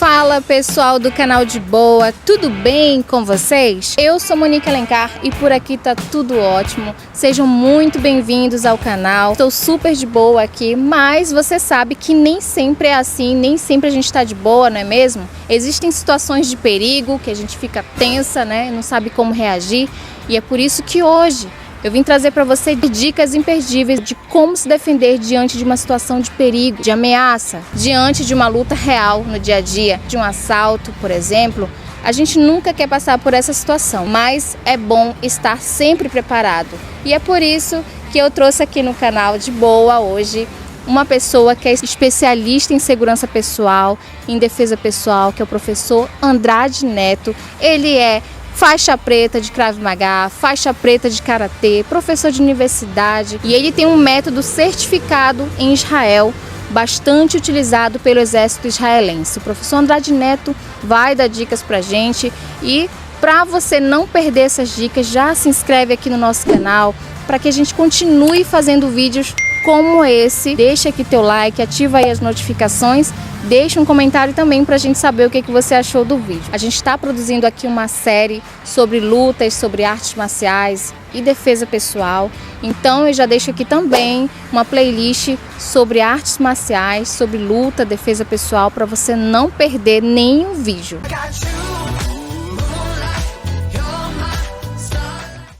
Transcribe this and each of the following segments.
Fala pessoal do canal de Boa, tudo bem com vocês? Eu sou Monique Alencar e por aqui tá tudo ótimo. Sejam muito bem-vindos ao canal. Estou super de boa aqui, mas você sabe que nem sempre é assim, nem sempre a gente tá de boa, não é mesmo? Existem situações de perigo que a gente fica tensa, né? Não sabe como reagir, e é por isso que hoje eu vim trazer para você dicas imperdíveis de como se defender diante de uma situação de perigo, de ameaça, diante de uma luta real no dia a dia, de um assalto, por exemplo. A gente nunca quer passar por essa situação, mas é bom estar sempre preparado. E é por isso que eu trouxe aqui no canal de Boa hoje uma pessoa que é especialista em segurança pessoal, em defesa pessoal, que é o professor Andrade Neto. Ele é faixa preta de Krav Maga, faixa preta de Karatê, professor de universidade, e ele tem um método certificado em Israel, bastante utilizado pelo exército israelense. O professor Andrade Neto vai dar dicas pra gente, e para você não perder essas dicas, já se inscreve aqui no nosso canal, para que a gente continue fazendo vídeos como esse. Deixa aqui teu like, ativa aí as notificações, deixa um comentário também para a gente saber o que você achou do vídeo. A gente está produzindo aqui uma série sobre lutas, sobre artes marciais e defesa pessoal. Então eu já deixo aqui também uma playlist sobre artes marciais, sobre luta, defesa pessoal, para você não perder nenhum vídeo.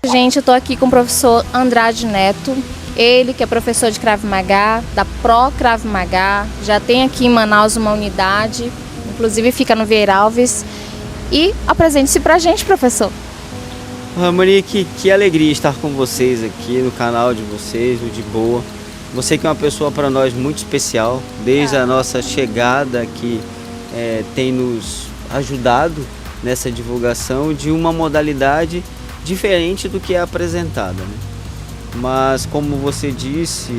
Gente, eu tô aqui com o professor Andrade Neto. Ele que é professor de Krav Maga, da Pro Krav Maga, já tem aqui em Manaus uma unidade, inclusive fica no Vieira Alves. E apresente-se pra gente, professor. Monique, que alegria estar com vocês aqui no canal de vocês, o De Boa. Você que é uma pessoa para nós muito especial, desde a nossa chegada aqui, tem nos ajudado nessa divulgação de uma modalidade diferente do que é apresentada, né? Mas, como você disse,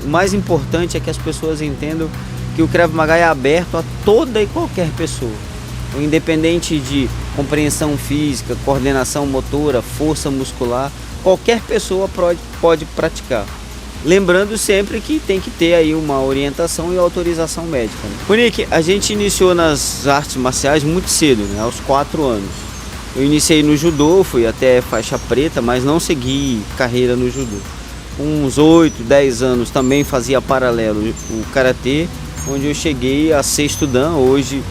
o mais importante é que as pessoas entendam que o Krav Maga é aberto a toda e qualquer pessoa, independente de compreensão física, coordenação motora, força muscular, qualquer pessoa pode praticar. Lembrando sempre que tem que ter aí uma orientação e autorização médica, né? Monique, a gente iniciou nas artes marciais muito cedo, né? Aos 4 anos. Eu iniciei no judô, fui até faixa preta, mas não segui carreira no judô. Com uns 8, 10 anos também fazia paralelo o karatê, onde eu cheguei a 6º dan. Hoje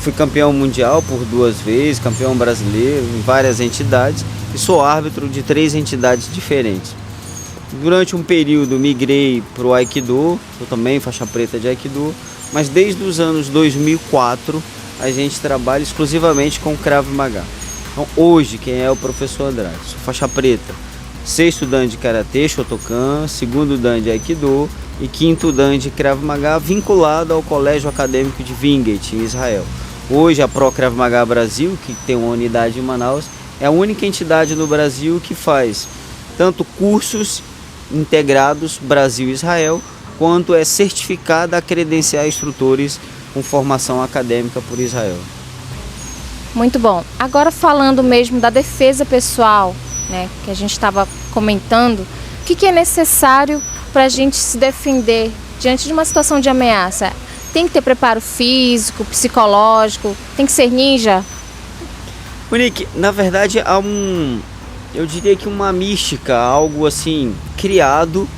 fui campeão mundial por 2 vezes, campeão brasileiro em várias entidades e sou árbitro de 3 entidades diferentes. Durante um período migrei para o Aikido, sou também faixa preta de Aikido, mas desde os anos 2004 a gente trabalha exclusivamente com Krav Maga. Então, hoje, quem é o professor Andrade? Sou faixa preta, 6º dan de Karatê, Shotokan, 2º dan de Aikido e 5º dan de Krav Maga, vinculado ao Colégio Acadêmico de Wingate, em Israel. Hoje, a Pro Krav Maga Brasil, que tem uma unidade em Manaus, é a única entidade no Brasil que faz tanto cursos integrados Brasil-Israel, quanto é certificada a credenciar instrutores com formação acadêmica por Israel. Muito bom. Agora falando mesmo da defesa pessoal, né, que a gente estava comentando, o que é necessário para a gente se defender diante de uma situação de ameaça? Tem que ter preparo físico, psicológico, tem que ser ninja? Monique, na verdade há eu diria que uma mística, algo assim, criado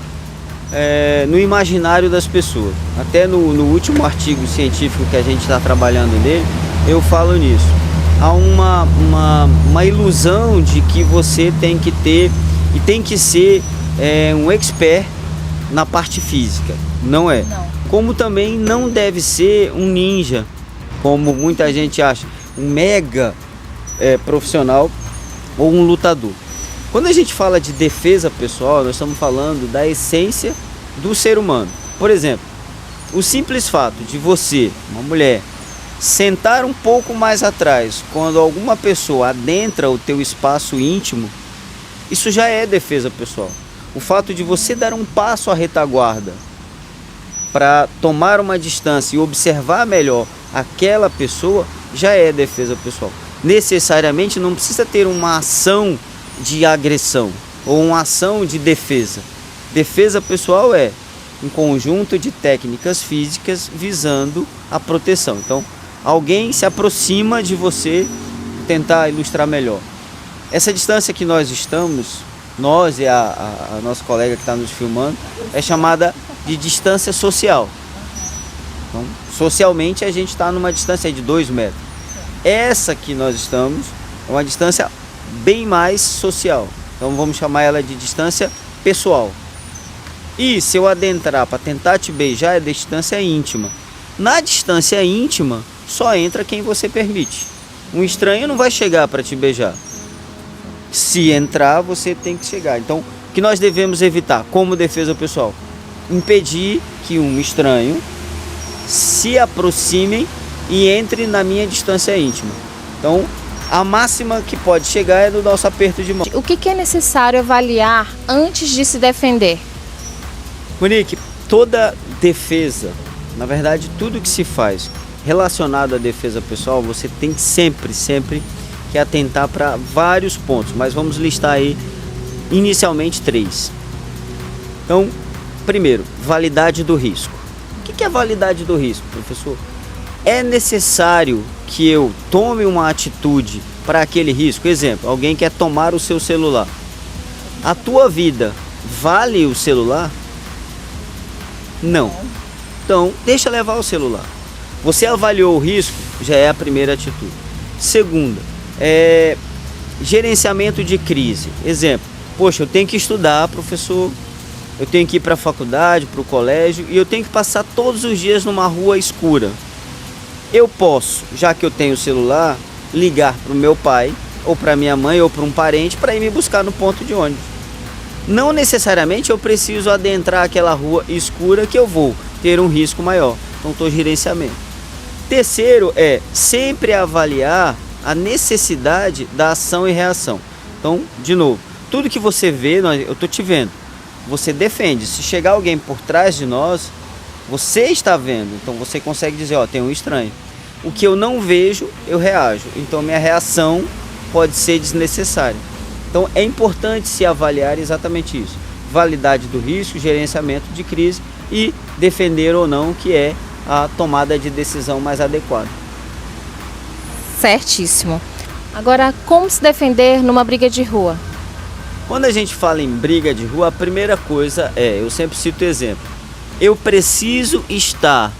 no imaginário das pessoas. Até no último artigo científico que a gente está trabalhando nele, eu falo nisso. Há uma ilusão de que você tem que ter e tem que ser um expert na parte física. Não é. Não. Como também não deve ser um ninja, como muita gente acha, um mega profissional ou um lutador. Quando a gente fala de defesa pessoal, nós estamos falando da essência do ser humano. Por exemplo, o simples fato de você, uma mulher, sentar um pouco mais atrás quando alguma pessoa adentra o teu espaço íntimo, isso já é defesa pessoal. O fato de você dar um passo à retaguarda para tomar uma distância e observar melhor aquela pessoa já é defesa pessoal. Necessariamente não precisa ter uma ação de agressão ou uma ação de defesa. Defesa pessoal é um conjunto de técnicas físicas visando a proteção. Então, alguém se aproxima de você, tentar ilustrar melhor. Essa distância que nós estamos, nós e a nossa colega que está nos filmando, é chamada de distância social. Então, socialmente a gente está numa distância de 2 metros. Essa que nós estamos é uma distância bem mais social. Então vamos chamar ela de distância pessoal. E se eu adentrar para tentar te beijar, é distância íntima. Na distância íntima, só entra quem você permite. Um estranho não vai chegar para te beijar. Se entrar, você tem que chegar. Então, o que nós devemos evitar como defesa pessoal? Impedir que um estranho se aproxime e entre na minha distância íntima. Então, a máxima que pode chegar é do nosso aperto de mão. O que é necessário avaliar antes de se defender? Monique, toda defesa, na verdade, tudo que se faz relacionado à defesa pessoal, você tem sempre que atentar para vários pontos, mas vamos listar aí inicialmente 3. Então, primeiro, validade do risco. O que é validade do risco, professor? É necessário que eu tome uma atitude para aquele risco. Exemplo, alguém quer tomar o seu celular. A tua vida vale o celular? Não. Então, deixa levar o celular. Você avaliou o risco, já é a primeira atitude. Segunda, gerenciamento de crise. Exemplo, poxa, eu tenho que estudar, professor, eu tenho que ir para a faculdade, para o colégio, e eu tenho que passar todos os dias numa rua escura. Eu posso, já que eu tenho o celular, ligar para o meu pai, ou para minha mãe, ou para um parente, para ir me buscar no ponto de ônibus. Não necessariamente eu preciso adentrar aquela rua escura que eu vou ter um risco maior. Então, estou gerenciamento. Terceiro é sempre avaliar a necessidade da ação e reação. Então, de novo, tudo que você vê, eu estou te vendo. Você defende. Se chegar alguém por trás de nós, você está vendo. Então, você consegue dizer, ó, tem um estranho. O que eu não vejo, eu reajo. Então, minha reação pode ser desnecessária. Então, é importante se avaliar exatamente isso. Validade do risco, gerenciamento de crise e defender ou não, que é a tomada de decisão mais adequada. Certíssimo. Agora, como se defender numa briga de rua? Quando a gente fala em briga de rua, a primeira coisa eu sempre cito o exemplo. Eu preciso estar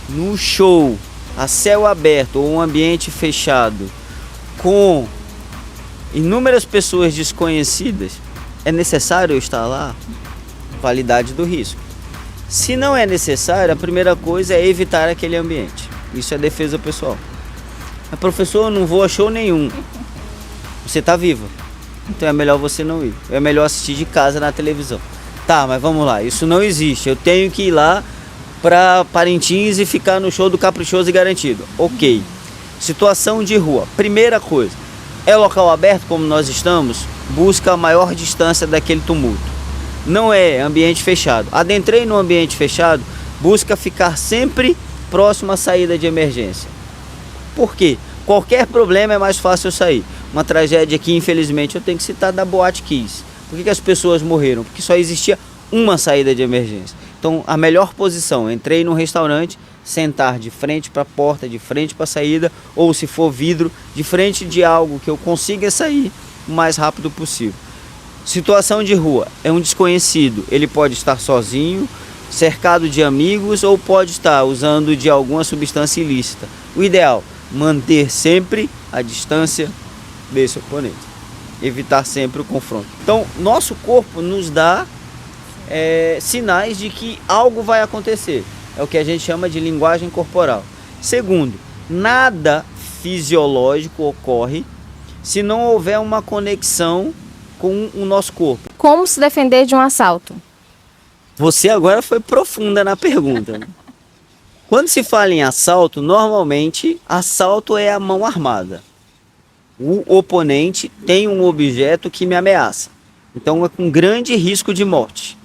no show, a céu aberto ou um ambiente fechado, com inúmeras pessoas desconhecidas, é necessário eu estar lá? Validade do risco. Se não é necessário, a primeira coisa é evitar aquele ambiente. Isso é defesa pessoal. Mas, professor, eu não vou a show nenhum. Você está viva. Então é melhor você não ir. É melhor assistir de casa na televisão. Tá, mas vamos lá. Isso não existe. Eu tenho que ir lá para Parintins e ficar no show do Caprichoso e Garantido. Ok. Situação de rua. Primeira coisa. É local aberto como nós estamos? Busca a maior distância daquele tumulto. Não é ambiente fechado. Adentrei no ambiente fechado, busca ficar sempre próximo à saída de emergência. Por quê? Qualquer problema é mais fácil eu sair. Uma tragédia que infelizmente eu tenho que citar da Boate Kiss. Por que as pessoas morreram? Porque só existia uma saída de emergência. Então a melhor posição, entrei num restaurante, sentar de frente para a porta, de frente para a saída, ou se for vidro, de frente de algo que eu consiga sair o mais rápido possível. Situação de rua, é um desconhecido, ele pode estar sozinho, cercado de amigos ou pode estar usando de alguma substância ilícita. O ideal, manter sempre a distância desse oponente, evitar sempre o confronto. Então, nosso corpo nos dá sinais de que algo vai acontecer, é o que a gente chama de linguagem corporal. Segundo, nada fisiológico ocorre se não houver uma conexão com o nosso corpo. Como se defender de um assalto? Você agora foi profunda na pergunta. Quando se fala em assalto, normalmente assalto é a mão armada. O oponente tem um objeto que me ameaça. Então é com grande risco de morte.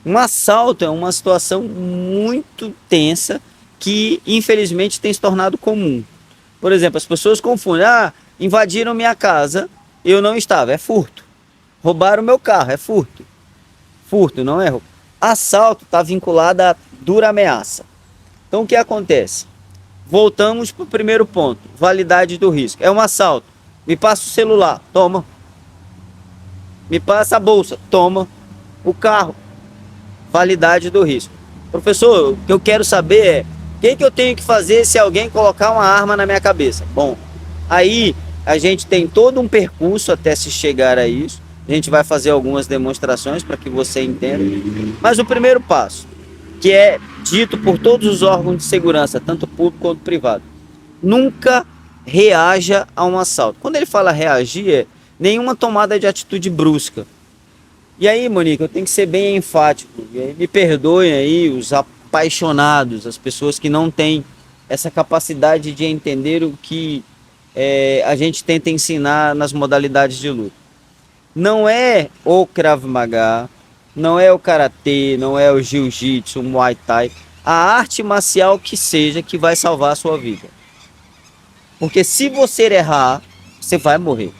Um assalto é uma situação muito tensa que infelizmente tem se tornado comum. Por exemplo, as pessoas confundem, invadiram minha casa, eu não estava, é furto. Roubaram o meu carro, é furto. Furto, não é roubo. Assalto está vinculado a dura ameaça. Então o que acontece? voltamos para o primeiro ponto, validade do risco. É um assalto. Me passa o celular, toma. Me passa a bolsa, toma. O carro, validade do risco. Professor, o que eu quero saber é, o que eu tenho que fazer se alguém colocar uma arma na minha cabeça? Bom, aí a gente tem todo um percurso até se chegar a isso. A gente vai fazer algumas demonstrações para que você entenda. Mas o primeiro passo, que é dito por todos os órgãos de segurança, tanto público quanto privado, nunca reaja a um assalto. Quando ele fala reagir, é nenhuma tomada de atitude brusca. E aí, Monique, eu tenho que ser bem enfático. Me perdoem aí os apaixonados, as pessoas que não têm essa capacidade de entender o que a gente tenta ensinar nas modalidades de luta. Não é o Krav Maga, não é o Karatê, não é o Jiu-Jitsu, o Muay Thai, a arte marcial que seja que vai salvar a sua vida. Porque se você errar, você vai morrer.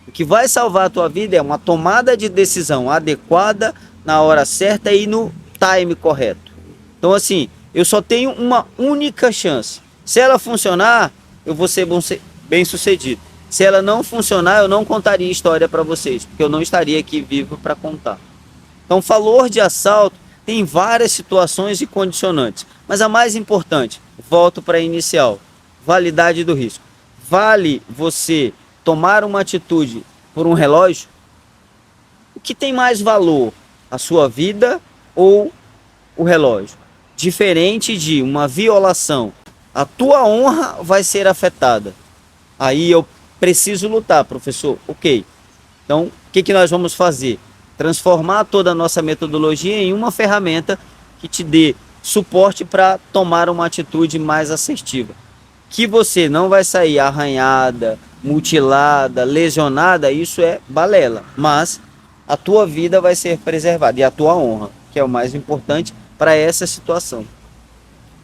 O que vai salvar a tua vida é uma tomada de decisão adequada, na hora certa e no time correto. Então assim, eu só tenho uma única chance. Se ela funcionar, eu vou ser bem sucedido. Se ela não funcionar, eu não contaria história para vocês, porque eu não estaria aqui vivo para contar. Então, valor de assalto tem várias situações e condicionantes, mas a mais importante, volto para a inicial, validade do risco. Vale você tomar uma atitude por um relógio? O que tem mais valor, a sua vida ou o relógio? Diferente de uma violação, a tua honra vai ser afetada. Aí eu preciso lutar, professor. Ok. Então, o que nós vamos fazer? Transformar toda a nossa metodologia em uma ferramenta que te dê suporte para tomar uma atitude mais assertiva. Que você não vai sair arranhada, mutilada, lesionada, isso é balela. Mas a tua vida vai ser preservada e a tua honra, que é o mais importante para essa situação.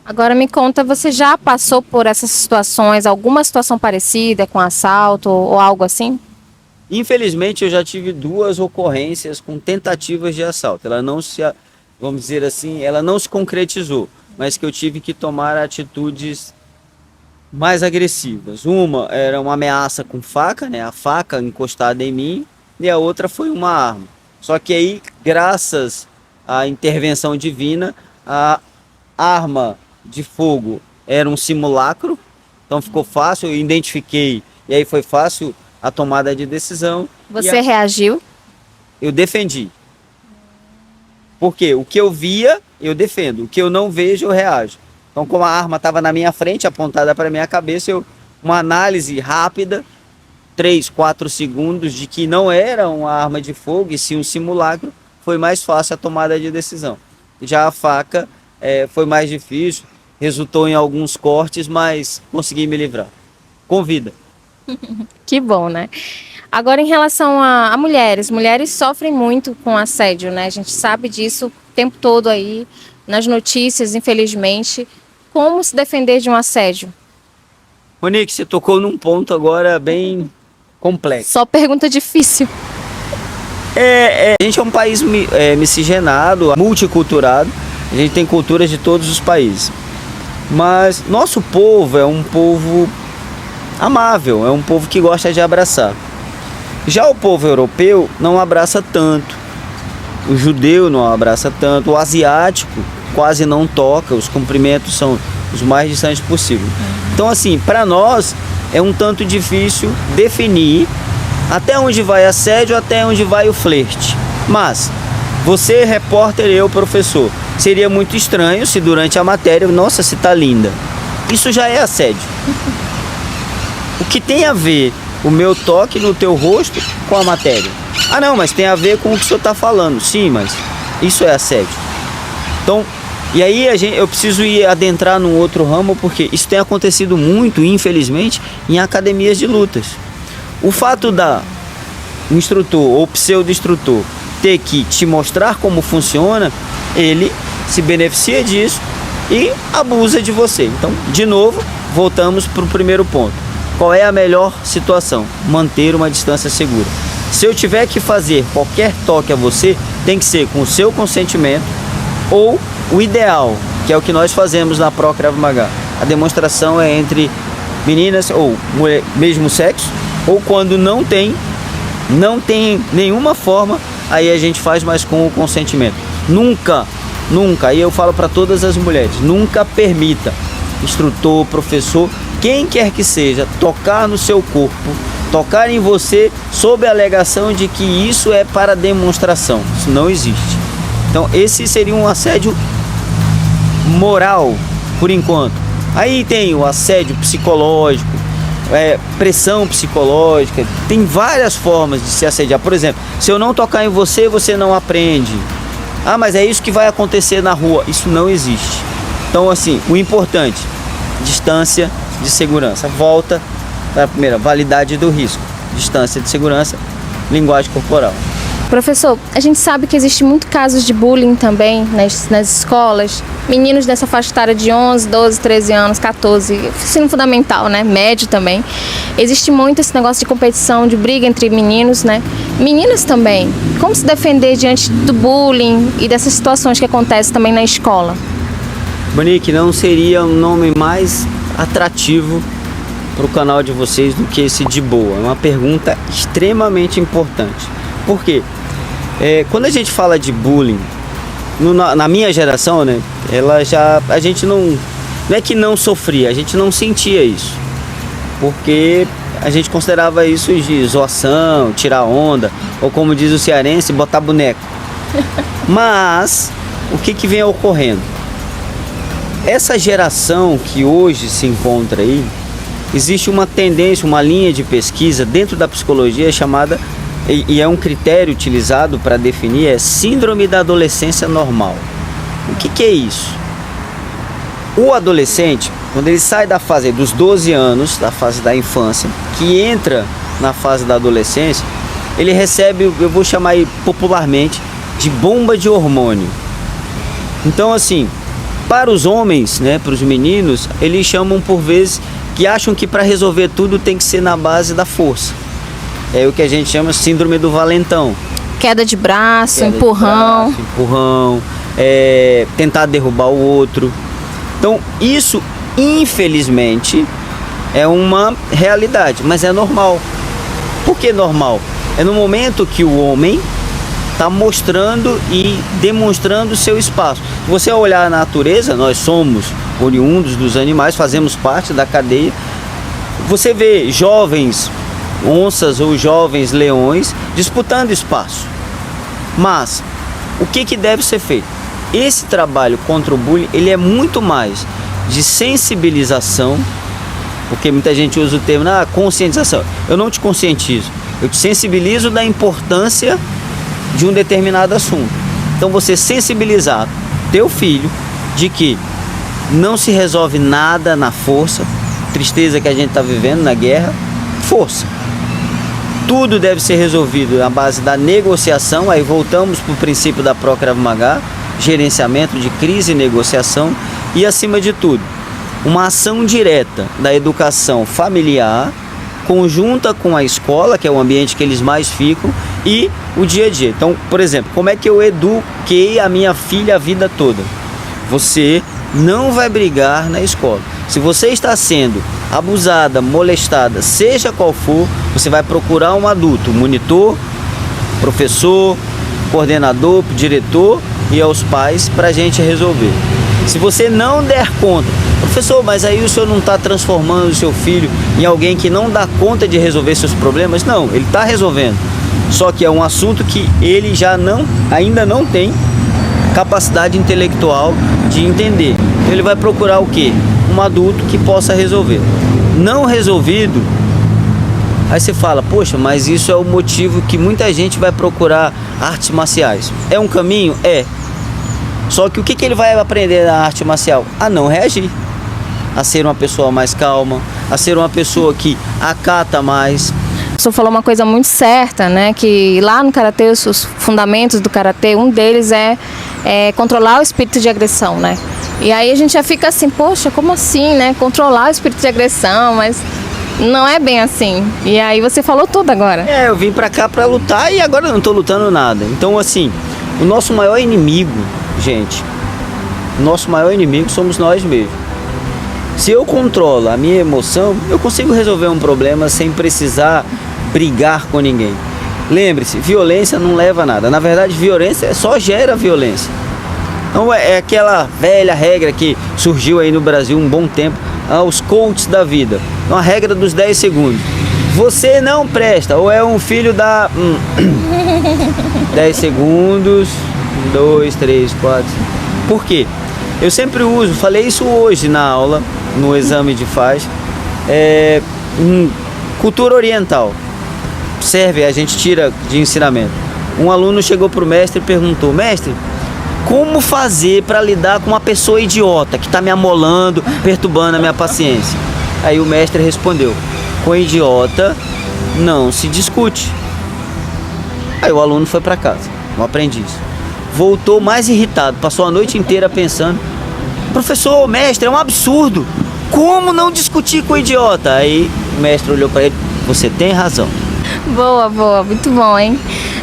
Agora me conta, você já passou por essas situações, alguma situação parecida com assalto ou algo assim? Infelizmente eu já tive 2 ocorrências com tentativas de assalto. Ela não se, vamos dizer assim, ela não se concretizou, mas que eu tive que tomar atitudes mais agressivas. Uma era uma ameaça com faca, né? A faca encostada em mim, e a outra foi uma arma. Só que aí, graças à intervenção divina, a arma de fogo era um simulacro, então ficou fácil, eu identifiquei, e aí foi fácil a tomada de decisão. Você reagiu? Eu defendi. Porque o que eu via, eu defendo. O que eu não vejo, eu reajo. Então, como a arma estava na minha frente, apontada para minha cabeça, uma análise rápida, 3, 4 segundos, de que não era uma arma de fogo, e sim um simulacro, foi mais fácil a tomada de decisão. Já a faca foi mais difícil, resultou em alguns cortes, mas consegui me livrar. Com vida. Que bom, né? Agora, em relação a mulheres sofrem muito com assédio, né? A gente sabe disso o tempo todo aí, nas notícias, infelizmente. Como se defender de um assédio? Monique, você tocou num ponto agora bem complexo. Só pergunta difícil. A gente é um país miscigenado, multiculturado. A gente tem culturas de todos os países. Mas nosso povo é um povo amável, é um povo que gosta de abraçar. Já o povo europeu não abraça tanto, o judeu não abraça tanto, o asiático quase não toca, os cumprimentos são os mais distantes possível. Então assim, para nós é um tanto difícil definir até onde vai assédio, até onde vai o flerte. Mas você, repórter, eu, professor, seria muito estranho se durante a matéria, nossa, você tá linda. Isso já é assédio. O que tem a ver o meu toque no teu rosto com a matéria? Ah não, mas tem a ver com o que o senhor está falando. Sim, mas isso é assédio. Então, e aí eu preciso adentrar num outro ramo, porque isso tem acontecido muito, infelizmente, em academias de lutas. O fato da instrutor ou pseudo-instrutor ter que te mostrar como funciona, ele se beneficia disso e abusa de você. Então, de novo, voltamos para o primeiro ponto. Qual é a melhor situação? Manter uma distância segura. Se eu tiver que fazer qualquer toque a você, tem que ser com o seu consentimento ou o ideal, que é o que nós fazemos na Pro Krav Maga. a demonstração é entre meninas ou mulher, mesmo sexo, ou quando não tem nenhuma forma, aí a gente faz mais com o consentimento. Nunca, aí eu falo para todas as mulheres, nunca permita instrutor, professor, quem quer que seja, tocar no seu corpo, tocar em você sob a alegação de que isso é para demonstração. Isso não existe. Então esse seria um assédio moral, por enquanto. Aí tem o assédio psicológico, pressão psicológica, tem várias formas de se assediar. Por exemplo, se eu não tocar em você, você não aprende. Ah, mas é isso que vai acontecer na rua. Isso não existe. Então, assim, o importante, distância de segurança. Volta para a primeira, validade do risco. Distância de segurança, linguagem corporal. Professor, a gente sabe que existe muito casos de bullying também nas escolas. Meninos dessa faixa etária de 11, 12, 13 anos, 14, ensino fundamental, né? Médio também. Existe muito esse negócio de competição, de briga entre meninos, né? Meninas também. Como se defender diante do bullying e dessas situações que acontecem também na escola? Monique, não seria um nome mais atrativo para o canal de vocês do que esse de boa? É uma pergunta extremamente importante. Por quê? Quando a gente fala de bullying, na minha geração, né, a gente não é que não sofria, a gente não sentia isso, porque a gente considerava isso de zoação, tirar onda, ou como diz o cearense, botar boneco. Mas o que vem ocorrendo? Essa geração que hoje se encontra aí, existe uma tendência, uma linha de pesquisa dentro da psicologia chamada, e é um critério utilizado para definir, é síndrome da adolescência normal. O que é isso? O adolescente, quando ele sai da fase dos 12 anos, da fase da infância, que entra na fase da adolescência, ele recebe, eu vou chamar aí popularmente, de bomba de hormônio. Então, assim, para os homens, né, para os meninos, eles chamam por vezes que acham que para resolver tudo tem que ser na base da força. É o que a gente chama síndrome do valentão. Queda de braço, empurrão. Tentar derrubar o outro. Então, isso, infelizmente, é uma realidade, mas é normal. Por que normal? É no momento que o homem está mostrando e demonstrando o seu espaço. Se você olhar a natureza, nós somos oriundos dos animais, fazemos parte da cadeia. Você vê jovens onças ou jovens leões disputando espaço. Mas o que deve ser feito? Esse trabalho contra o bullying, ele é muito mais de sensibilização, porque muita gente usa o termo conscientização. Eu não te conscientizo, eu te sensibilizo da importância de um determinado assunto. Então você sensibilizar teu filho de que não se resolve nada na força, tristeza que a gente está vivendo na guerra, força. Tudo deve ser resolvido na base da negociação. Aí voltamos para o princípio da Pro Krav Maga, gerenciamento de crise e negociação. E acima de tudo, uma ação direta da educação familiar, conjunta com a escola, que é o ambiente que eles mais ficam, e o dia a dia. Então, por exemplo, como é que eu eduquei a minha filha a vida toda? Você não vai brigar na escola. Se você está sendo abusada, molestada, seja qual for, você vai procurar um adulto, monitor, professor, coordenador, diretor e aos pais para a gente resolver. Se você não der conta, professor, mas aí o senhor não está transformando o seu filho em alguém que não dá conta de resolver seus problemas? Não, ele está resolvendo. Só que é um assunto que ele ainda não tem capacidade intelectual de entender. Ele vai procurar o quê? Um adulto que possa resolver. Não resolvido, aí você fala, poxa, mas isso é o motivo que muita gente vai procurar artes marciais. É um caminho? É. Só que o que ele vai aprender na arte marcial? A não reagir, a ser uma pessoa mais calma, a ser uma pessoa que acata mais. O senhor falou uma coisa muito certa, né? Que lá no karatê, os fundamentos do karatê, um deles é controlar o espírito de agressão, né? E aí a gente já fica assim, poxa, como assim, né? Controlar o espírito de agressão, mas não é bem assim. E aí você falou tudo agora. Eu vim pra cá pra lutar e agora eu não tô lutando nada. Então, assim, o nosso maior inimigo, gente, o nosso maior inimigo somos nós mesmos. Se eu controlo a minha emoção, eu consigo resolver um problema sem precisar brigar com ninguém. Lembre-se, violência não leva a nada. Na verdade, violência só gera violência. Então é aquela velha regra que surgiu aí no Brasil um bom tempo, os coaches da vida. Então, a regra dos 10 segundos. Você não presta, ou é um filho da... 10 segundos, 2, 3, 4... Por quê? Eu sempre uso, falei isso hoje na aula, no exame de faz, cultura oriental. Serve, a gente tira de ensinamento. Um aluno chegou para o mestre e perguntou: mestre, como fazer para lidar com uma pessoa idiota que está me amolando, perturbando a minha paciência? Aí o mestre respondeu: com idiota não se discute. Aí o aluno foi para casa, o aprendiz. Voltou mais irritado, passou a noite inteira pensando: professor, mestre, é um absurdo. Como não discutir com o idiota? Aí o mestre olhou para ele: você tem razão. Boa, boa, muito bom, hein?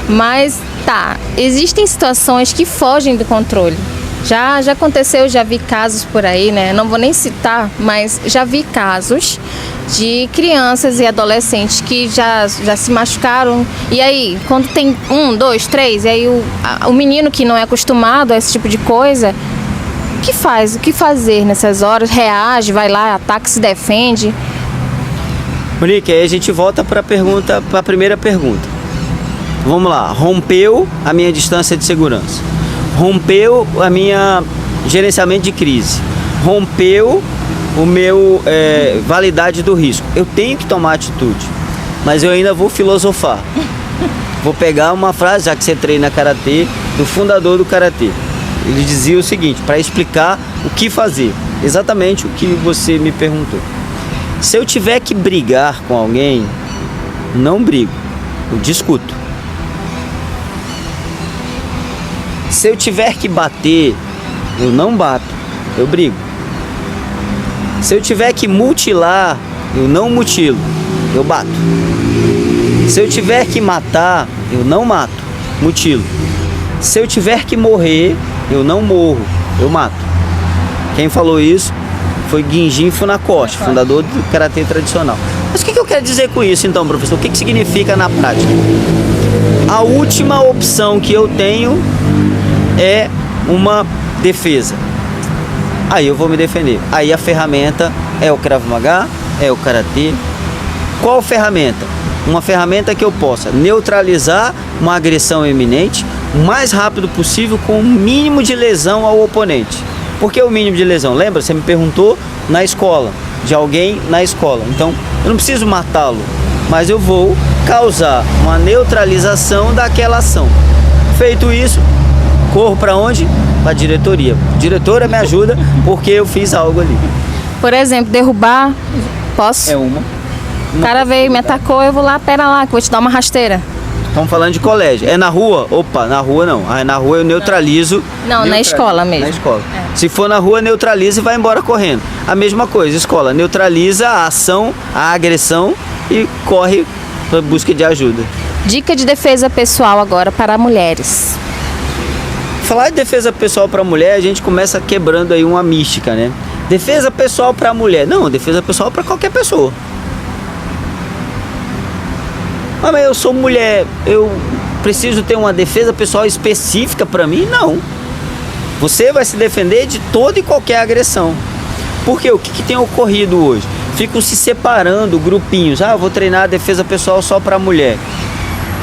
Mas tá, existem situações que fogem do controle. Já aconteceu, já vi casos por aí, né? Não vou nem citar, mas já vi casos de crianças e adolescentes que já se machucaram. E aí, quando tem 1, 2, 3, e aí o menino que não é acostumado a esse tipo de coisa, o que faz? O que fazer nessas horas? Reage, vai lá, ataca, se defende? Monique, aí a gente volta para a primeira pergunta. Vamos lá, rompeu a minha distância de segurança, rompeu a minha gerenciamento de crise, rompeu o meu validade do risco. Eu tenho que tomar atitude, mas eu ainda vou filosofar. Vou pegar uma frase, já que você treina karatê, do fundador do karatê. Ele dizia o seguinte, para explicar o que fazer, exatamente o que você me perguntou. Se eu tiver que brigar com alguém, não brigo, eu discuto. Se eu tiver que bater, eu não bato, eu brigo. Se eu tiver que mutilar, eu não mutilo, eu bato. Se eu tiver que matar, eu não mato, mutilo. Se eu tiver que morrer, eu não morro, eu mato. Quem falou isso foi Ginjin Funakoshi, fundador do karatê tradicional. Mas o que eu quero dizer com isso então, professor? O que significa na prática? A última opção que eu tenho é uma defesa. Aí eu vou me defender. Aí a ferramenta é o Krav Maga, é o karatê. Qual ferramenta? Uma ferramenta que eu possa neutralizar uma agressão iminente o mais rápido possível com o mínimo de lesão ao oponente. Por que o mínimo de lesão? Lembra? Você me perguntou na escola, de alguém na escola. Então, eu não preciso matá-lo, mas eu vou causar uma neutralização daquela ação. Feito isso, corro para onde? Para a diretoria. A diretora me ajuda porque eu fiz algo ali. Por exemplo, derrubar, posso? É uma. O cara veio, me atacou, eu vou lá, pera lá, que eu vou te dar uma rasteira. Estamos falando de colégio. É na rua? Opa, na rua não. Aí na rua eu neutralizo. Não, na escola mesmo. Na escola. É. Se for na rua, neutraliza e vai embora correndo. A mesma coisa, escola. Neutraliza a ação, a agressão e corre para busca de ajuda. Dica de defesa pessoal agora para mulheres. Falar de defesa pessoal para mulher, a gente começa quebrando aí uma mística, né? Defesa pessoal para mulher. Não, defesa pessoal para qualquer pessoa. Ah, mas eu sou mulher, eu preciso ter uma defesa pessoal específica para mim? Não. Você vai se defender de toda e qualquer agressão. Porque o que tem ocorrido hoje? Ficam se separando grupinhos. Ah, eu vou treinar a defesa pessoal só para mulher.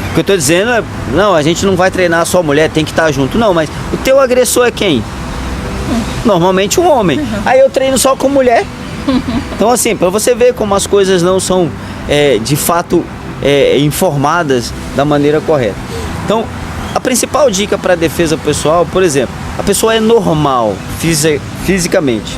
O que eu estou dizendo é, não, a gente não vai treinar só mulher, tem que estar junto. Não, mas o teu agressor é quem? Normalmente um homem. Aí eu treino só com mulher. Então assim, para você ver como as coisas não são de fato informadas da maneira correta. Então, a principal dica para defesa pessoal, por exemplo, a pessoa é normal fisicamente.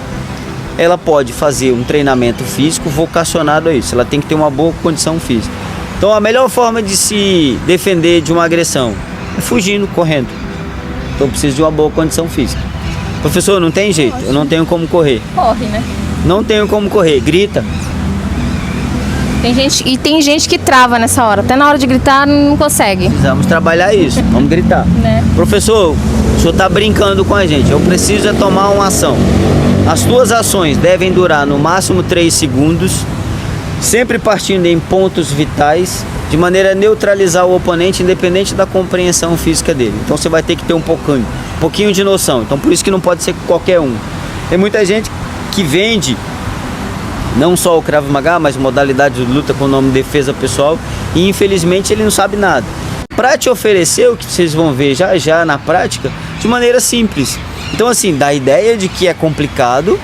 Ela pode fazer um treinamento físico vocacionado a isso. Ela tem que ter uma boa condição física. Então, a melhor forma de se defender de uma agressão é fugindo, correndo. Então, preciso de uma boa condição física. Professor, não tem jeito, eu não tenho como correr. Corre, né? Não tenho como correr, grita. Tem gente que trava nessa hora, até na hora de gritar não consegue. Precisamos trabalhar isso, vamos gritar. Né? Professor, senhor está brincando com a gente. Eu preciso é tomar uma ação. As tuas ações devem durar no máximo 3 segundos, sempre partindo em pontos vitais, de maneira a neutralizar o oponente, independente da compreensão física dele. Então você vai ter que ter um pouquinho de noção. Então por isso que não pode ser qualquer um. Tem muita gente que vende não só o Krav Maga, mas modalidade de luta com o nome defesa pessoal, e infelizmente ele não sabe nada. Para te oferecer o que vocês vão ver já já na prática, de maneira simples. Então assim, dá a ideia de que é complicado,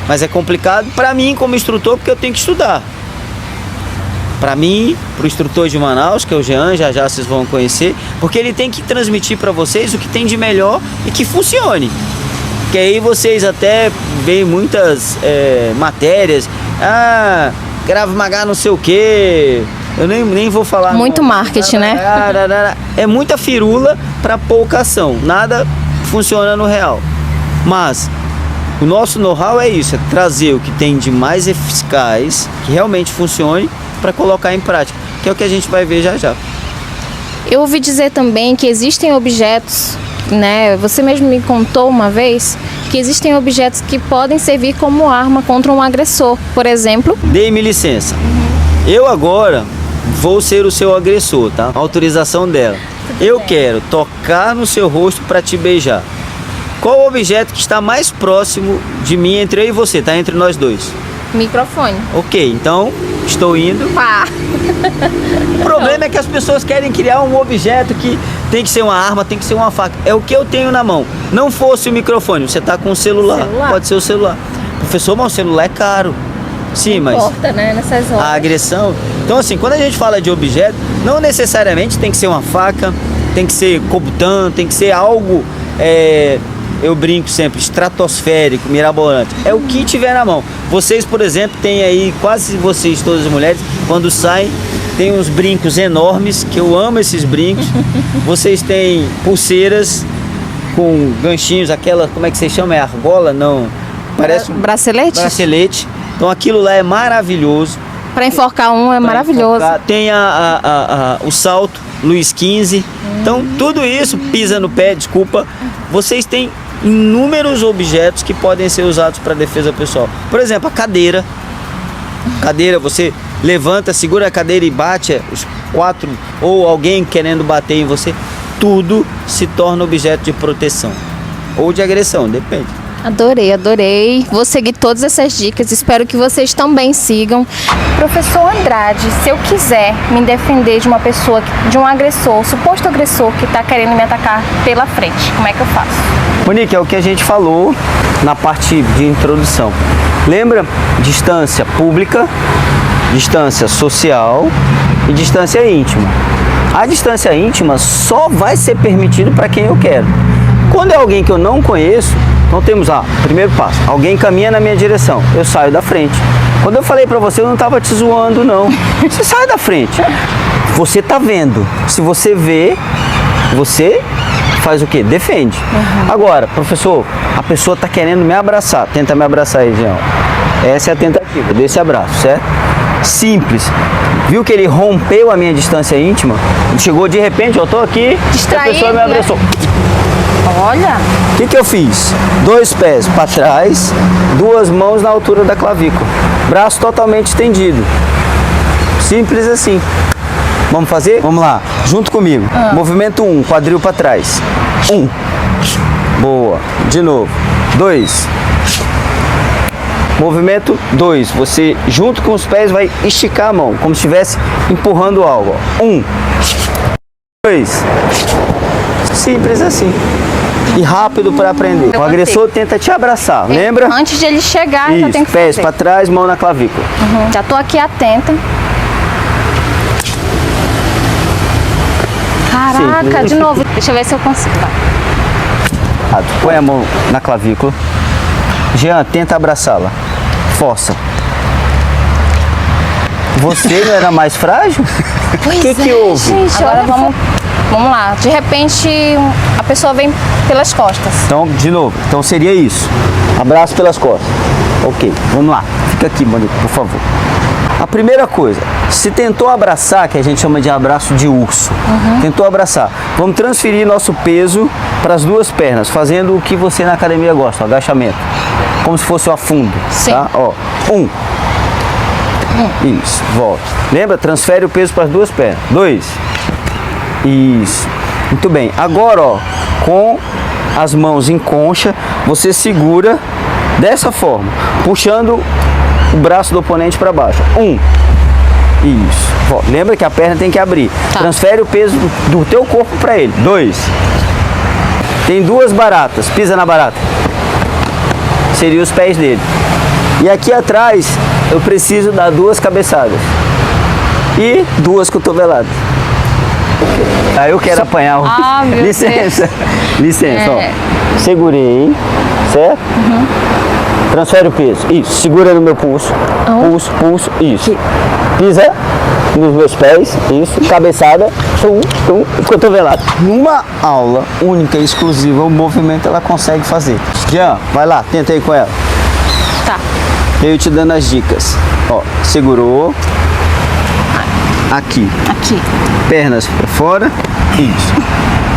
mas é complicado para mim como instrutor, porque eu tenho que estudar. Para mim, para o instrutor de Manaus, que é o Jean, já já vocês vão conhecer, porque ele tem que transmitir para vocês o que tem de melhor e que funcione. Que aí vocês até veem muitas matérias, Krav Maga não sei o que, eu nem vou falar. Muito marketing, né? É muita firula para pouca ação, nada funciona no real. Mas o nosso know-how é isso, é trazer o que tem de mais eficaz, que realmente funcione, para colocar em prática, que é o que a gente vai ver já já. Eu ouvi dizer também que existem objetos, né? Você mesmo me contou uma vez que existem objetos que podem servir como arma contra um agressor, por exemplo. Dê-me licença. Eu agora vou ser o seu agressor, tá? Autorização dela. Eu quero tocar no seu rosto para te beijar. Qual o objeto que está mais próximo de mim entre eu e você? Tá entre nós dois. Microfone. Ok, então estou indo. Pá. O problema é que as pessoas querem criar um objeto que tem que ser uma arma, tem que ser uma faca. É o que eu tenho na mão. Não fosse o microfone, você está com o celular. Pode ser o celular. Professor, mas o celular é caro. Sim, não mas importa, né, nessas horas. A agressão. Então assim, quando a gente fala de objeto, não necessariamente tem que ser uma faca, tem que ser cobutan, tem que ser algo, eu brinco sempre, estratosférico, mirabolante. É o que tiver na mão. Vocês, por exemplo, têm aí, quase vocês, todas as mulheres, quando saem, tem uns brincos enormes, que eu amo esses brincos. Vocês têm pulseiras com ganchinhos, aquela, como é que vocês chamam? É argola? Não. Parece um bracelete? Bracelete. Então aquilo lá é maravilhoso. Para enforcar um é maravilhoso. Enforcar. Tem o salto, Luiz XV. Então tudo isso, pisa no pé, desculpa. Vocês têm inúmeros objetos que podem ser usados para defesa pessoal. Por exemplo, a cadeira. Cadeira, você levanta, segura a cadeira e bate os 4, ou alguém querendo bater em você. Tudo se torna objeto de proteção ou de agressão, depende. Adorei, adorei. Vou seguir todas essas dicas, espero que vocês também sigam. Professor Andrade, se eu quiser me defender de uma pessoa, de um agressor, suposto agressor que está querendo me atacar pela frente, como é que eu faço? Monique, é o que a gente falou na parte de introdução. Lembra? Distância pública, distância social e distância íntima. A distância íntima só vai ser permitido para quem eu quero. Quando é alguém que eu não conheço, então temos primeiro passo, alguém caminha na minha direção, eu saio da frente. Quando eu falei pra você, eu não tava te zoando não, você sai da frente, você tá vendo, se você vê, você faz o quê? Defende. Agora, professor, a pessoa tá querendo me abraçar, tenta me abraçar aí, Jean. Essa é a tentativa desse abraço, certo? Simples. Viu que ele rompeu a minha distância íntima? Chegou de repente, eu tô aqui, distraído, a pessoa me abraçou. Né? Olha! O que eu fiz? 2 pés para trás, 2 mãos na altura da clavícula. Braço totalmente estendido. Simples assim. Vamos fazer? Vamos lá. Junto comigo. Movimento 1, quadril para trás. 1. Boa. De novo. 2. Movimento 2. Você, junto com os pés, vai esticar a mão, como se estivesse empurrando algo. 1. 2. Simples assim. E rápido para aprender. O agressor tenta te abraçar, lembra? Antes de ele chegar, isso, já tem que pés fazer. para trás, mão na clavícula. Já tô aqui atenta. Caraca, simples. de novo. Deixa eu ver se eu consigo. Vai. Põe a mão na clavícula. Jean, tenta abraçá-la. Força. Você não era mais frágil? Pois O que houve? Gente, agora vamos lá. De repente, a pessoa vem pelas costas. Então, de novo. Então seria isso. Abraço pelas costas. Ok, vamos lá. Fica aqui, Monique, por favor. A primeira coisa, se tentou abraçar, que a gente chama de abraço de urso, tentou abraçar, Vamos transferir nosso peso para as duas pernas, fazendo o que você na academia gosta, agachamento. Como se fosse o afundo. Sim. Tá? Ó, Isso, volta. Lembra? Transfere o peso para as duas pernas. 2. Isso. Muito bem. Agora, ó, com as mãos em concha, você segura dessa forma, puxando o braço do oponente para baixo. 1. Isso. Volta. Lembra que a perna tem que abrir. Tá. Transfere o peso do teu corpo para ele. 2. Tem duas baratas. Pisa na barata. Seria os pés dele. E aqui atrás eu preciso dar 2 cabeçadas e 2 cotoveladas. Aí eu quero apanhar o... Ah, meu licença, Deus. Licença, ó. Segurei, certo? Transfere o peso. Isso, segura no meu pulso. Pulso, isso. Pisa nos meus pés, isso, cabeçada, cotovelada. Numa aula única e exclusiva, o movimento ela consegue fazer. Jean, vai lá, tenta aí com ela. Tá. Eu te dando as dicas. Ó, segurou. Aqui. Pernas para fora. Isso.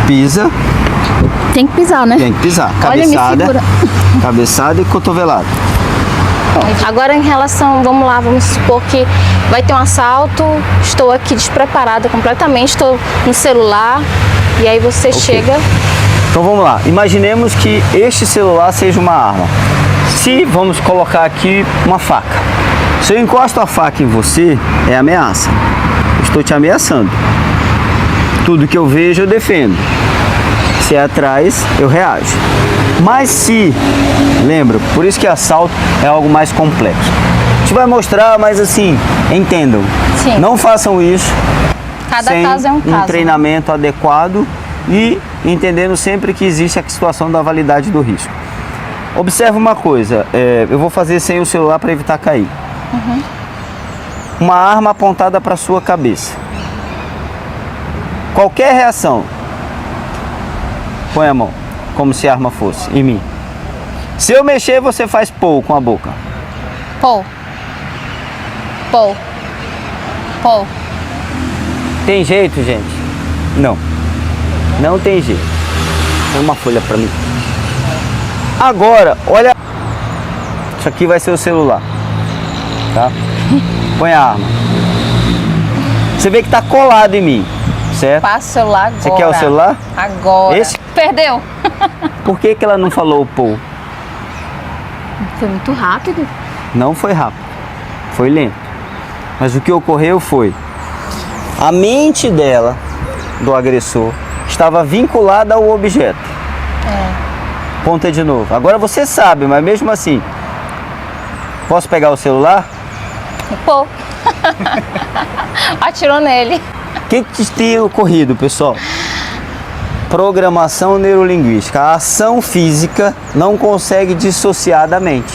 Pisa. Tem que pisar, né? Tem que pisar. Olha, me Cabeçada. segura. Cabeçada e cotovelada. Agora em relação, vamos lá, vamos supor que vai ter um assalto, estou aqui despreparada completamente, estou no celular e aí você chega. Então vamos lá. Imaginemos que este celular seja uma arma. Se vamos colocar aqui uma faca. Se eu encosto a faca em você, é ameaça. Eu estou te ameaçando. Tudo que eu vejo eu defendo. Se é atrás, eu reajo. Mas se, lembra, por isso que assalto é algo mais complexo. A gente vai mostrar, mas assim, entendam. Sim. Não façam isso Cada sem caso é um caso. treinamento adequado e entendendo sempre que existe a situação da validade do risco. Observe uma coisa, eu vou fazer sem o celular para evitar cair. Uma arma apontada para sua cabeça. Qualquer reação, põe a mão, como se a arma fosse, em mim. Se eu mexer, você faz pou com a boca. Pou. Tem jeito, gente? Não. Não tem jeito. Põe uma folha para mim. Agora, olha. Isso aqui vai ser o celular. Tá? Põe a arma. Você vê que tá colado em mim, certo? Passa o celular agora. Você quer o celular? Agora. Esse? Perdeu. Por que ela não falou o pou? Foi muito rápido. Não foi rápido. Foi lento. Mas o que ocorreu foi... A mente dela, do agressor, estava vinculada ao objeto. Ponta de novo. Agora você sabe, mas mesmo assim... Posso pegar o celular? Pô. Atirou nele. O que tem ocorrido, pessoal? Programação neurolinguística. A ação física não consegue dissociar da mente.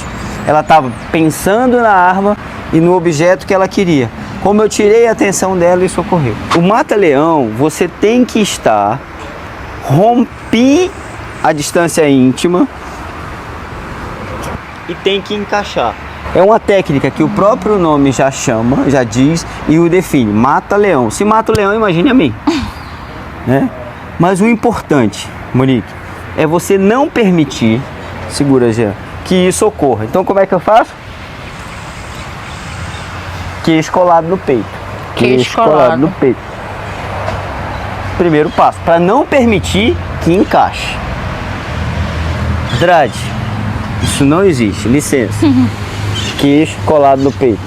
Ela estava pensando na arma e no objeto que ela queria. Como eu tirei a atenção dela, isso ocorreu. O mata-leão, você tem que estar, romper a distância íntima e tem que encaixar. É uma técnica que o próprio nome já chama, já diz e o define. Mata-leão. Se mata o leão, imagine a mim. Né? Mas o importante, Monique, é você não permitir, segura, Jean, que isso ocorra. Então como é que eu faço? Queixo colado no peito. Queixo colado no peito. Primeiro passo, para não permitir que encaixe. Andrade, isso não existe, licença. Queixo colado no peito.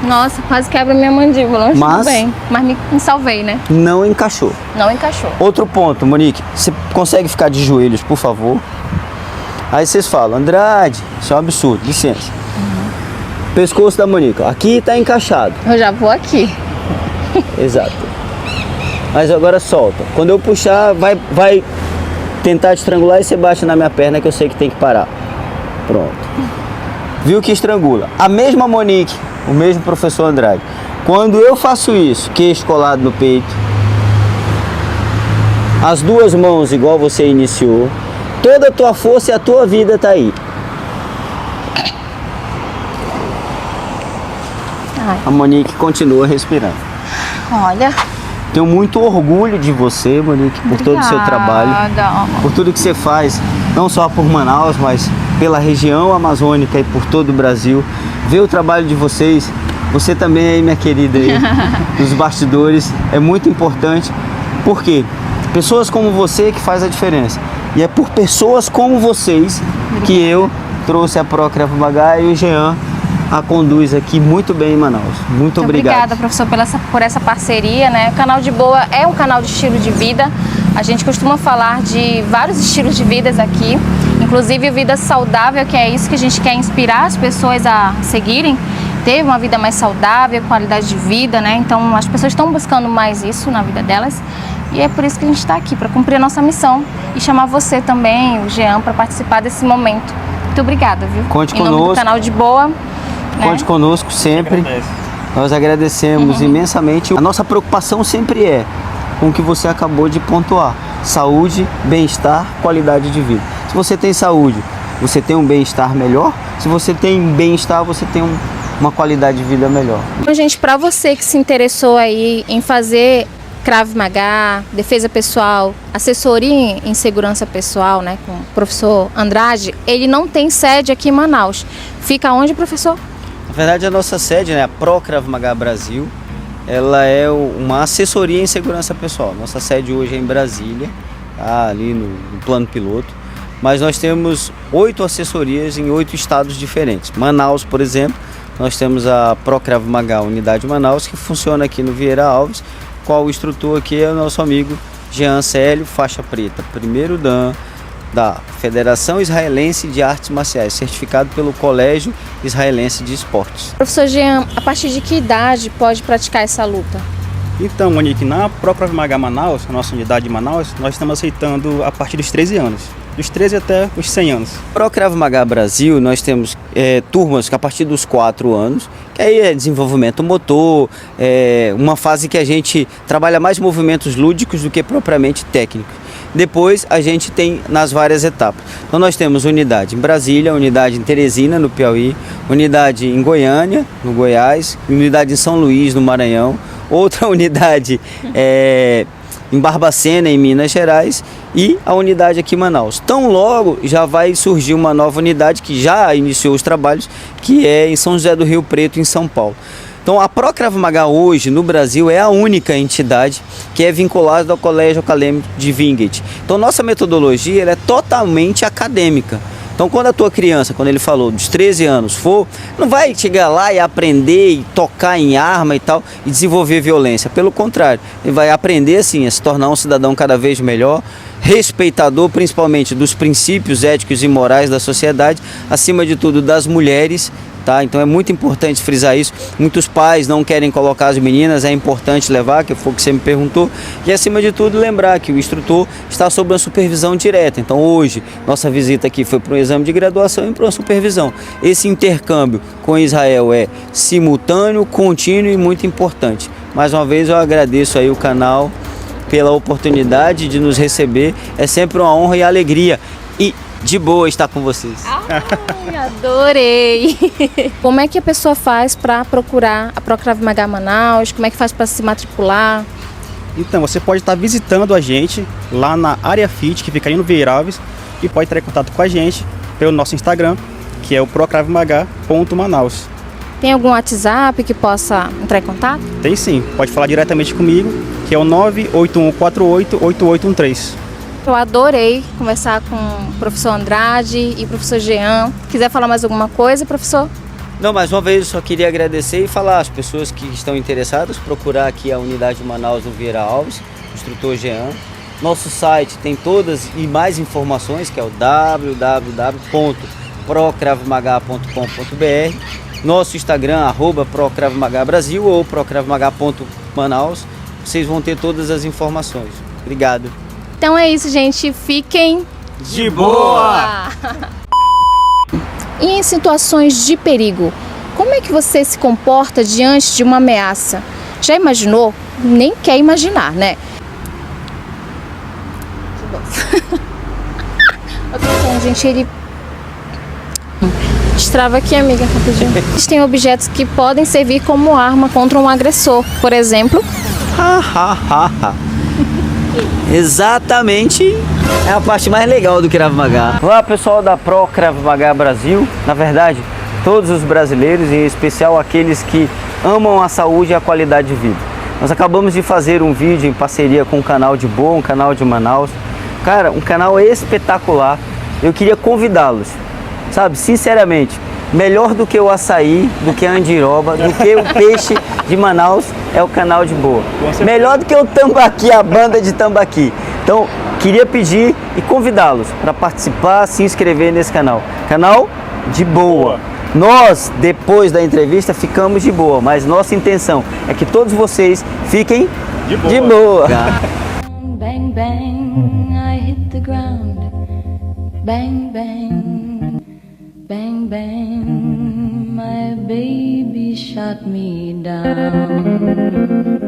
Nossa, quase quebra minha mandíbula. Mas tudo bem. Mas me salvei, né? Não encaixou. Não encaixou. Outro ponto, Monique, você consegue ficar de joelhos, por favor? Aí vocês falam, Andrade, isso é um absurdo, licença. Pescoço da Monique, ó, aqui tá encaixado. Eu já vou aqui. Exato. Mas agora solta. Quando eu puxar, vai tentar te estrangular e você bate na minha perna que eu sei que tem que parar. Pronto. Viu que estrangula. A mesma Monique, o mesmo professor Andrade. Quando eu faço isso, queixo colado no peito, as duas mãos igual você iniciou, toda a tua força e a tua vida tá aí. Ai. A Monique continua respirando. Olha. Tenho muito orgulho de você, Monique, por todo o seu trabalho, por tudo que você faz, não só por Manaus, mas pela região amazônica e por todo o Brasil. Ver o trabalho de vocês, você também aí, minha querida, aí, nos bastidores, é muito importante. Por quê? Pessoas como você que faz a diferença. E é por pessoas como vocês que eu trouxe a Pro Krav Maga e o Jean a conduz aqui muito bem em Manaus. Muito obrigado. Obrigada, professor, por essa parceria, né? O canal de Boa é um canal de estilo de vida. A gente costuma falar de vários estilos de vidas aqui, inclusive vida saudável, que é isso que a gente quer inspirar as pessoas a seguirem, ter uma vida mais saudável, qualidade de vida, né? Então as pessoas estão buscando mais isso na vida delas e é por isso que a gente está aqui, para cumprir a nossa missão e chamar você também, o Jean, para participar desse momento. Muito obrigada, viu? Conte em nome conosco. do canal de Boa. Conte conosco sempre. Nós agradecemos imensamente. A nossa preocupação sempre é com o que você acabou de pontuar: saúde, bem-estar, qualidade de vida. Se você tem saúde, você tem um bem-estar melhor. Se você tem bem-estar, você tem uma qualidade de vida melhor. Então, gente, para você que se interessou aí em fazer Krav Maga, defesa pessoal, assessoria em segurança pessoal, né, com o professor Andrade, ele não tem sede aqui em Manaus. Fica onde, professor? Na verdade, a nossa sede, né, a Pro Krav Maga Brasil, ela é uma assessoria em segurança pessoal. Nossa sede hoje é em Brasília, tá, ali no plano piloto, mas nós temos 8 assessorias em 8 estados diferentes. Manaus, por exemplo, nós temos a Pro Krav Maga Unidade Manaus, que funciona aqui no Vieira Alves, qual o instrutor aqui é o nosso amigo Jean Célio, faixa preta, primeiro dan da Federação Israelense de Artes Marciais, certificado pelo Colégio Israelense de Esportes. Professor Jean, a partir de que idade pode praticar essa luta? Então, Monique, na Pro Krav Maga Manaus, a nossa unidade de Manaus, nós estamos aceitando a partir dos 13 anos. Dos 13 até os 100 anos. Pro Krav Maga Brasil, nós temos turmas que a partir dos 4 anos, que aí é desenvolvimento motor, uma fase que a gente trabalha mais movimentos lúdicos do que propriamente técnicos. Depois a gente tem nas várias etapas. Então nós temos unidade em Brasília, unidade em Teresina, no Piauí, unidade em Goiânia, no Goiás, unidade em São Luís, no Maranhão, outra unidade em Barbacena, em Minas Gerais, e a unidade aqui em Manaus. Tão logo já vai surgir uma nova unidade que já iniciou os trabalhos, que é em São José do Rio Preto, em São Paulo. Então a Pro Krav Maga hoje no Brasil é a única entidade que é vinculada ao Colégio Acadêmico de Wingate. Então nossa metodologia ela é totalmente acadêmica. Então quando a tua criança, quando ele falou dos 13 anos não vai chegar lá e aprender e tocar em arma e tal e desenvolver violência. Pelo contrário, ele vai aprender assim a se tornar um cidadão cada vez melhor, respeitador principalmente dos princípios éticos e morais da sociedade, acima de tudo das mulheres. Tá? Então é muito importante frisar isso. Muitos pais não querem colocar as meninas, é importante levar, que foi o que você me perguntou. E acima de tudo lembrar que o instrutor está sob uma supervisão direta. Então hoje nossa visita aqui foi para um exame de graduação e para uma supervisão. Esse intercâmbio com Israel é simultâneo, contínuo e muito importante. Mais uma vez eu agradeço aí o canal pela oportunidade de nos receber. É sempre uma honra e alegria. E de boa estar com vocês. Ai, adorei! Como é que a pessoa faz para procurar a Pro Krav Maga Manaus? Como é que faz para se matricular? Então, você pode estar visitando a gente lá na Área Fit, que fica aí no Vieira Alves, e pode entrar em contato com a gente pelo nosso Instagram, que é o procravmaga.manaus. Tem algum WhatsApp que possa entrar em contato? Tem sim, pode falar diretamente comigo, que é o 981488813. Eu adorei conversar com o professor Andrade e o professor Jean. Quiser falar mais alguma coisa, professor? Não, mais uma vez eu só queria agradecer e falar às pessoas que estão interessadas, procurar aqui a unidade de Manaus no Vieira Alves, o instrutor Jean. Nosso site tem todas e mais informações, que é o www.procravmaga.com.br. Nosso Instagram, @procravmagabrasil ou procravmaga.manaus. Vocês vão ter todas as informações. Obrigado. Então é isso, gente. Fiquem de boa! E em situações de perigo, como é que você se comporta diante de uma ameaça? Já imaginou? Nem quer imaginar, né? Outra questão, gente, ele... Destrava aqui, amiga, rapidinho. Eles têm objetos que podem servir como arma contra um agressor. Por exemplo, Exatamente, é a parte mais legal do Krav Maga. Olá, pessoal da Pro Krav Maga Brasil. Na verdade, todos os brasileiros, em especial aqueles que amam a saúde e a qualidade de vida. Nós acabamos de fazer um vídeo em parceria com o canal de Boa, um canal de Manaus. Cara, um canal espetacular. Eu queria convidá-los, sabe, sinceramente, melhor do que o açaí, do que a andiroba, do que o peixe de Manaus é o canal de Boa. Melhor do que o Tambaqui, a banda de Tambaqui. Então, queria pedir e convidá-los para participar, se inscrever nesse canal. Canal de Boa. Nós, depois da entrevista, ficamos de boa, mas nossa intenção é que todos vocês fiquem de boa. Bang, bang, I hit the ground. Bang, bang, bang, bang, my baby shot me down.